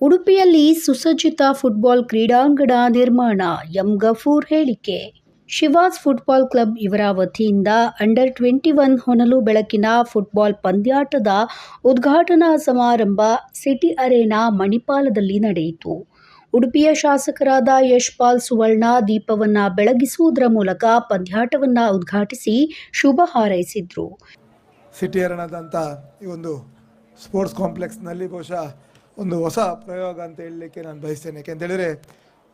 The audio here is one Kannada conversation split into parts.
ಉಡುಪಿಯಲ್ಲಿ ಸುಸಜ್ಜಿತ ಫುಟ್ಬಾಲ್ ಕ್ರೀಡಾಂಗಣ ನಿರ್ಮಾಣ ಎಂ ಗಫೂರ್ ಹೇಳಿಕೆ. ಶಿವಾಸ್ ಫುಟ್ಬಾಲ್ ಕ್ಲಬ್ ಇವರ ವತಿಯಿಂದ ಅಂಡರ್ 21 ಹೊನಲು ಬೆಳಕಿನ ಫುಟ್ಬಾಲ್ ಪಂದ್ಯಾಟದ ಉದ್ಘಾಟನಾ ಸಮಾರಂಭ ಸಿಟಿ ಅರೇನಾ ಮಣಿಪಾಲದಲ್ಲಿ ನಡೆಯಿತು. ಉಡುಪಿಯ ಶಾಸಕರಾದ ಯಶ್ಪಾಲ್ ಸುವರ್ಣ ದೀಪವನ್ನ ಬೆಳಗಿಸುವುದರ ಮೂಲಕ ಪಂದ್ಯಾಟವನ್ನು ಉದ್ಘಾಟಿಸಿ ಶುಭ ಹಾರೈಸಿದ್ರು. ಸಿಟಿ ಅರೇನಾದಂಥ ಈ ಒಂದು ಸ್ಪೋರ್ಟ್ಸ್ ಕಾಂಪ್ಲೆಕ್ಸ್ನಲ್ಲಿ ಬಹುಶಃ ಒಂದು ಹೊಸ ಪ್ರಯೋಗ ಅಂತ ಹೇಳಲಿಕ್ಕೆ ನಾನು ಬಯಸ್ತೇನೆ. ಯಾಕೆಂತೇಳಿದರೆ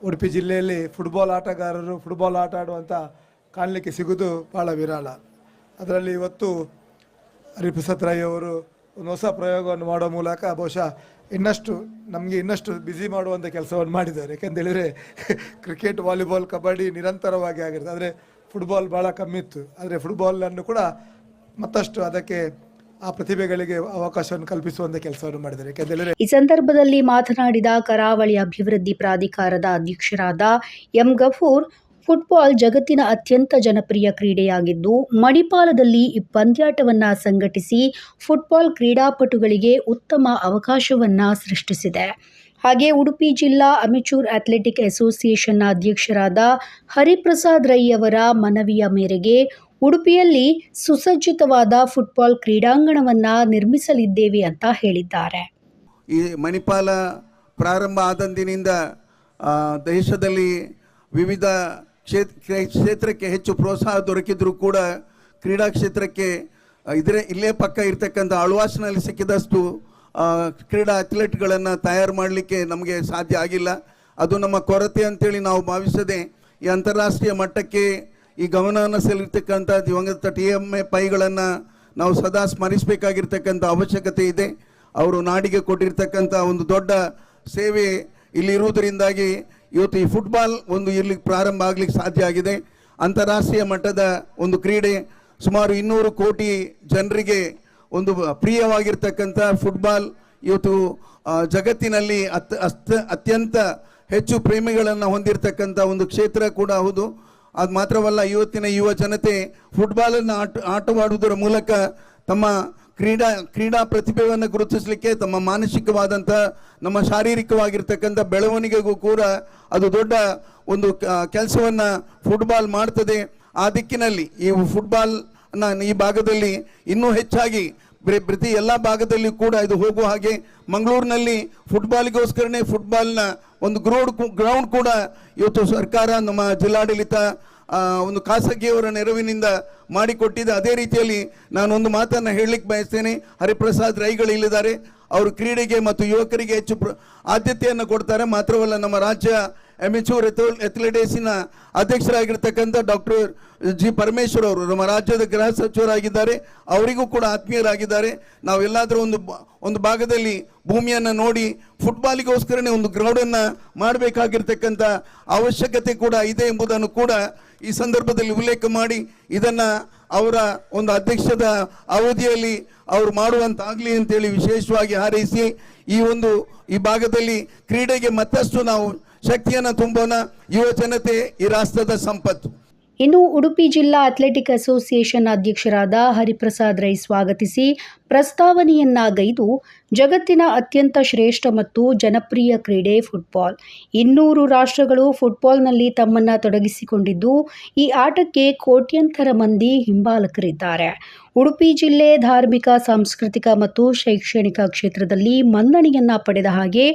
ಉಡುಪಿ ಜಿಲ್ಲೆಯಲ್ಲಿ ಫುಟ್ಬಾಲ್ ಆಟಗಾರರು ಫುಟ್ಬಾಲ್ ಆಟ ಆಡುವಂಥ ಕಾಣಲಿಕ್ಕೆ ಸಿಗೋದು ಭಾಳ ವಿರಳ. ಅದರಲ್ಲಿ ಇವತ್ತು ಹರಿಪ್ರಸಾದ್ ರೈ ಅವರು ಒಂದು ಹೊಸ ಪ್ರಯೋಗವನ್ನು ಮಾಡೋ ಮೂಲಕ ಬಹುಶಃ ಇನ್ನಷ್ಟು ಬ್ಯುಸಿ ಮಾಡುವಂಥ ಕೆಲಸವನ್ನು ಮಾಡಿದ್ದಾರೆ. ಯಾಕೆಂತೇಳಿದರೆ ಕ್ರಿಕೆಟ್, ವಾಲಿಬಾಲ್, ಕಬಡ್ಡಿ ನಿರಂತರವಾಗಿ ಆಗಿರುತ್ತೆ. ಆದರೆ ಫುಟ್ಬಾಲ್ ಭಾಳ ಕಮ್ಮಿ ಇತ್ತು. ಆದರೆ ಫುಟ್ಬಾಲನ್ನು ಕೂಡ ಮತ್ತಷ್ಟು ಅದಕ್ಕೆ ಆ ಪ್ರತಿಭೆಗಳಿಗೆ ಅವಕಾಶವನ್ನು ಕಲ್ಪಿಸುವಂತ ಕೆಲಸವನ್ನು ಮಾಡಿದ್ದಾರೆ. ಈ ಸಂದರ್ಭದಲ್ಲಿ ಮಾತನಾಡಿದ ಕರಾವಳಿ ಅಭಿವೃದ್ಧಿ ಪ್ರಾಧಿಕಾರದ ಅಧ್ಯಕ್ಷರಾದ ಎಂ ಗಫೂರ್, ಫುಟ್ಬಾಲ್ ಜಗತ್ತಿನ ಅತ್ಯಂತ ಜನಪ್ರಿಯ ಕ್ರೀಡೆಯಾಗಿದ್ದು ಮಣಿಪಾಲದಲ್ಲಿ ಈ ಪಂದ್ಯಾಟವನ್ನು ಸಂಘಟಿಸಿ ಫುಟ್ಬಾಲ್ ಕ್ರೀಡಾಪಟುಗಳಿಗೆ ಉತ್ತಮ ಅವಕಾಶವನ್ನು ಸೃಷ್ಟಿಸಿದೆ. ಹಾಗೆ ಉಡುಪಿ ಜಿಲ್ಲಾ ಅಮೆಚೂರ್ ಅಥ್ಲೆಟಿಕ್ ಅಸೋಸಿಯೇಷನ್ನ ಅಧ್ಯಕ್ಷರಾದ ಹರಿಪ್ರಸಾದ್ ರೈ ಅವರ ಮನವಿಯ ಮೇರೆಗೆ ಉಡುಪಿಯಲ್ಲಿ ಸುಸಜ್ಜಿತವಾದ ಫುಟ್ಬಾಲ್ ಕ್ರೀಡಾಂಗಣವನ್ನು ನಿರ್ಮಿಸಲಿದ್ದೇವೆ ಅಂತ ಹೇಳಿದ್ದಾರೆ. ಈ ಮಣಿಪಾಲ ಪ್ರಾರಂಭ ಆದಂದಿನಿಂದ ದೇಶದಲ್ಲಿ ವಿವಿಧ ಕ್ಷೇತ್ರಕ್ಕೆ ಹೆಚ್ಚು ಪ್ರೋತ್ಸಾಹ ದೊರಕಿದ್ರೂ ಕೂಡ ಕ್ರೀಡಾ ಕ್ಷೇತ್ರಕ್ಕೆ ಇಲ್ಲೇ ಪಕ್ಕ ಇರ್ತಕ್ಕಂಥ ಆಳ್ವಾಸ್ನಲ್ಲಿ ಸಿಕ್ಕಿದಷ್ಟು ಕ್ರೀಡಾ ಅಥ್ಲೆಟ್ಗಳನ್ನು ತಯಾರು ಮಾಡಲಿಕ್ಕೆ ನಮಗೆ ಸಾಧ್ಯ ಆಗಿಲ್ಲ. ಅದು ನಮ್ಮ ಕೊರತೆ ಅಂತೇಳಿ ನಾವು ಭಾವಿಸದೆ ಈ ಅಂತಾರಾಷ್ಟ್ರೀಯ ಮಟ್ಟಕ್ಕೆ ಈ ಗಮನವನ್ನು ಸೆಳೆದಿರ್ತಕ್ಕಂಥ ದಿವಂಗತ TMA ಪೈಗಳನ್ನು ನಾವು ಸದಾ ಸ್ಮರಿಸಬೇಕಾಗಿರ್ತಕ್ಕಂಥ ಅವಶ್ಯಕತೆ ಇದೆ. ಅವರು ನಾಡಿಗೆ ಕೊಟ್ಟಿರ್ತಕ್ಕಂಥ ಒಂದು ದೊಡ್ಡ ಸೇವೆ ಇಲ್ಲಿರುವುದರಿಂದಾಗಿ ಇವತ್ತು ಈ ಫುಟ್ಬಾಲ್ ಇಲ್ಲಿ ಪ್ರಾರಂಭ ಆಗಲಿಕ್ಕೆ ಸಾಧ್ಯ ಆಗಿದೆ. ಅಂತಾರಾಷ್ಟ್ರೀಯ ಮಟ್ಟದ ಒಂದು ಕ್ರೀಡೆ, ಸುಮಾರು 200 ಕೋಟಿ ಜನರಿಗೆ ಒಂದು ಪ್ರಿಯವಾಗಿರ್ತಕ್ಕಂಥ ಫುಟ್ಬಾಲ್ ಇವತ್ತು ಜಗತ್ತಿನಲ್ಲಿ ಅತ್ಯಂತ ಹೆಚ್ಚು ಪ್ರೇಮಿಗಳನ್ನು ಹೊಂದಿರತಕ್ಕಂಥ ಒಂದು ಕ್ಷೇತ್ರ ಕೂಡ ಹೌದು. ಅದು ಮಾತ್ರವಲ್ಲ, ಇವತ್ತಿನ ಯುವ ಜನತೆ ಫುಟ್ಬಾಲನ್ನು ಆಟವಾಡುವುದರ ಮೂಲಕ ತಮ್ಮ ಕ್ರೀಡಾ ಪ್ರತಿಭೆಯನ್ನು ಗುರುತಿಸಲಿಕ್ಕೆ, ತಮ್ಮ ಮಾನಸಿಕವಾದಂಥ ನಮ್ಮ ಶಾರೀರಿಕವಾಗಿರ್ತಕ್ಕಂಥ ಬೆಳವಣಿಗೆಗೂ ಕೂಡ ಅದು ದೊಡ್ಡ ಒಂದು ಕೆಲಸವನ್ನು ಫುಟ್ಬಾಲ್ ಮಾಡ್ತದೆ. ಆ ದಿಕ್ಕಿನಲ್ಲಿ ಈ ಫುಟ್ಬಾಲ್ನ ಈ ಭಾಗದಲ್ಲಿ ಇನ್ನೂ ಹೆಚ್ಚಾಗಿ ಪ್ರತಿ ಎಲ್ಲ ಭಾಗದಲ್ಲಿ ಕೂಡ ಇದು ಹೋಗುವ ಹಾಗೆ ಮಂಗಳೂರಿನಲ್ಲಿ ಫುಟ್ಬಾಲ್ಗೋಸ್ಕರನೇ ಫುಟ್ಬಾಲ್ನ ಒಂದು ಗ್ರೌಂಡ್ ಕೂಡ ಇವತ್ತು ಸರ್ಕಾರ, ನಮ್ಮ ಜಿಲ್ಲಾಡಳಿತ ಒಂದು ಖಾಸಗಿಯವರ ನೆರವಿನಿಂದ ಮಾಡಿಕೊಟ್ಟಿದೆ. ಅದೇ ರೀತಿಯಲ್ಲಿ ನಾನು ಒಂದು ಮಾತನ್ನು ಹೇಳಲಿಕ್ಕೆ ಬಯಸ್ತೇನೆ. ಹರಿಪ್ರಸಾದ್ ರೈಗಳು ಇಲ್ಲಿದ್ದಾರೆ. ಅವರು ಕ್ರೀಡೆಗೆ ಮತ್ತು ಯುವಕರಿಗೆ ಹೆಚ್ಚು ಆದ್ಯತೆಯನ್ನು ಕೊಡ್ತಾರೆ. ಮಾತ್ರವಲ್ಲ, ನಮ್ಮ ರಾಜ್ಯ ಅಮೆಚೂರ್ ಅಥ್ಲೆಟಿಕ್ಸಿನ ಅಧ್ಯಕ್ಷರಾಗಿರ್ತಕ್ಕಂಥ ಡಾಕ್ಟರ್ ಜಿ ಪರಮೇಶ್ವರ್ ಅವರು ನಮ್ಮ ರಾಜ್ಯದ ಗೃಹ ಸಚಿವರಾಗಿದ್ದಾರೆ. ಅವರಿಗೂ ಕೂಡ ಆತ್ಮೀಯರಾಗಿದ್ದಾರೆ. ನಾವೆಲ್ಲಾದರೂ ಒಂದು ಭಾಗದಲ್ಲಿ ಭೂಮಿಯನ್ನು ನೋಡಿ ಫುಟ್ಬಾಲಿಗೋಸ್ಕರನೇ ಒಂದು ಗ್ರೌಂಡನ್ನು ಮಾಡಬೇಕಾಗಿರ್ತಕ್ಕಂಥ ಅವಶ್ಯಕತೆ ಕೂಡ ಇದೆ ಎಂಬುದನ್ನು ಕೂಡ ಈ ಸಂದರ್ಭದಲ್ಲಿ ಉಲ್ಲೇಖ ಮಾಡಿ, ಇದನ್ನು ಅವರ ಒಂದು ಅಧ್ಯಕ್ಷದ ಅವಧಿಯಲ್ಲಿ ಅವರು ಮಾಡುವಂತಾಗಲಿ ಅಂತೇಳಿ ವಿಶೇಷವಾಗಿ ಹಾರೈಸಿ ಈ ಭಾಗದಲ್ಲಿ ಕ್ರೀಡೆಗೆ ಮತ್ತಷ್ಟು ನಾವು ಶಕ್ತಿಯನ್ನು ತುಂಬೋಣ. ಯುವ ಜನತೆ ಈ ರಾಷ್ಟ್ರದ ಸಂಪತ್ತು. ಇನ್ನು ಉಡುಪಿ ಜಿಲ್ಲಾ ಅಥ್ಲೆಟಿಕ್ ಅಸೋಸಿಯೇಷನ್ ಅಧ್ಯಕ್ಷರಾದ ಹರಿಪ್ರಸಾದ್ ರೈ ಸ್ವಾಗತಿಸಿ ಪ್ರಸ್ತಾವನೆಯನ್ನಾಗೈದು, ಜಗತ್ತಿನ ಅತ್ಯಂತ ಶ್ರೇಷ್ಠ ಮತ್ತು ಜನಪ್ರಿಯ ಕ್ರೀಡೆ ಫುಟ್ಬಾಲ್. 200 ರಾಷ್ಟ್ರಗಳು ಫುಟ್ಬಾಲ್ನಲ್ಲಿ ತಮ್ಮನ್ನು ತೊಡಗಿಸಿಕೊಂಡಿದ್ದು ಈ ಆಟಕ್ಕೆ ಕೋಟ್ಯಂತರ ಮಂದಿ ಹಿಂಬಾಲಕರಿದ್ದಾರೆ. ಉಡುಪಿ ಜಿಲ್ಲೆ ಧಾರ್ಮಿಕ, ಸಾಂಸ್ಕೃತಿಕ ಮತ್ತು ಶೈಕ್ಷಣಿಕ ಕ್ಷೇತ್ರದಲ್ಲಿ ಮನ್ನಣೆಯನ್ನ ಪಡೆದ ಹಾಗೆ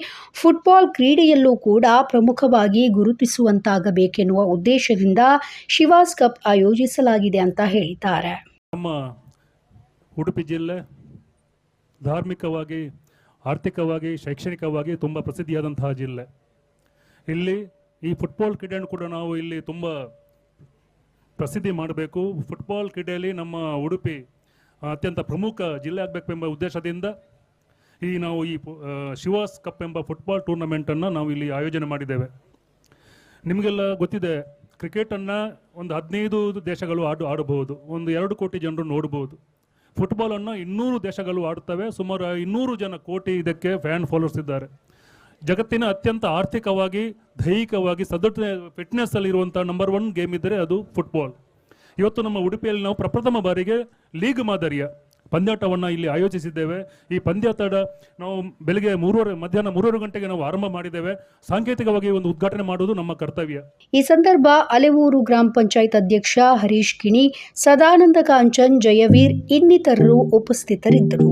ಫುಟ್ಬಾಲ್ ಕ್ರೀಡೆಯಲ್ಲೂ ಕೂಡ ಪ್ರಮುಖವಾಗಿ ಗುರುತಿಸುವಂತಾಗಬೇಕೆನ್ನುವ ಉದ್ದೇಶದಿಂದ ಶಿವಾಸ್ ಕಪ್ ಆಯೋಜಿಸಲಾಗಿದೆ ಅಂತ ಹೇಳಿದ್ದಾರೆ. ನಮ್ಮ ಉಡುಪಿ ಜಿಲ್ಲೆ ಧಾರ್ಮಿಕವಾಗಿ, ಆರ್ಥಿಕವಾಗಿ, ಶೈಕ್ಷಣಿಕವಾಗಿ ತುಂಬ ಪ್ರಸಿದ್ಧಿಯಾದಂತಹ ಜಿಲ್ಲೆ. ಇಲ್ಲಿ ಈ ಫುಟ್ಬಾಲ್ ಕ್ರೀಡೆಯನ್ನು ಕೂಡ ನಾವು ಇಲ್ಲಿ ತುಂಬ ಪ್ರಸಿದ್ಧಿ ಮಾಡಬೇಕು. ಫುಟ್ಬಾಲ್ ಕ್ರೀಡೆಯಲ್ಲಿ ನಮ್ಮ ಉಡುಪಿ ಅತ್ಯಂತ ಪ್ರಮುಖ ಜಿಲ್ಲೆ ಆಗಬೇಕೆಂಬ ಉದ್ದೇಶದಿಂದ ನಾವು ಈ ಶಿವಾಸ್ ಕಪ್ ಎಂಬ ಫುಟ್ಬಾಲ್ ಟೂರ್ನಮೆಂಟನ್ನು ನಾವು ಇಲ್ಲಿ ಆಯೋಜನೆ ಮಾಡಿದ್ದೇವೆ. ನಿಮಗೆಲ್ಲ ಗೊತ್ತಿದೆ, ಕ್ರಿಕೆಟನ್ನು ಒಂದು 15 ದೇಶಗಳು ಆಡಬಹುದು, ಒಂದು 2 ಕೋಟಿ ಜನರು ನೋಡ್ಬೋದು. ಫುಟ್ಬಾಲನ್ನು 200 ದೇಶಗಳು ಆಡುತ್ತವೆ. ಸುಮಾರು 200 ಕೋಟಿ ಇದಕ್ಕೆ ಫ್ಯಾನ್ ಫಾಲೋವರ್ಸ್ ಇದ್ದಾರೆ. ಜಗತ್ತಿನ ಅತ್ಯಂತ ಆರ್ಥಿಕವಾಗಿ, ದೈಹಿಕವಾಗಿ ಸದೃಢ ಫಿಟ್ನೆಸ್ ಅಲ್ಲಿ ಇರುವಂತಹ ನಂಬರ್ 1 ಗೇಮ್ ಇದ್ದರೆ ಅದು ಫುಟ್ಬಾಲ್. ಇವತ್ತು ನಮ್ಮ ಉಡುಪಿಯಲ್ಲಿ ನಾವು ಪ್ರಪ್ರಥಮ ಬಾರಿಗೆ ಲೀಗ್ ಮಾದರಿಯ ಪಂದ್ಯಾಟವನ್ನು ಇಲ್ಲಿ ಆಯೋಜಿಸಿದ್ದೇವೆ. ಈ ಪಂದ್ಯಾಟ ನಾವು ಬೆಳಗ್ಗೆ ಮಧ್ಯಾಹ್ನ 3:30 ಗಂಟೆಗೆ ನಾವು ಆರಂಭ ಮಾಡಿದ್ದೇವೆ. ಸಾಂಕೇತಿಕವಾಗಿ ಒಂದು ಉದ್ಘಾಟನೆ ಮಾಡುವುದು ನಮ್ಮ ಕರ್ತವ್ಯ. ಈ ಸಂದರ್ಭ ಅಲೆವೂರು ಗ್ರಾಮ ಪಂಚಾಯತ್ ಅಧ್ಯಕ್ಷ ಹರೀಶ್ ಕಿಣಿ, ಸದಾನಂದ ಕಾಂಚನ್, ಜಯವೀರ್ ಇನ್ನಿತರರು ಉಪಸ್ಥಿತರಿದ್ದರು.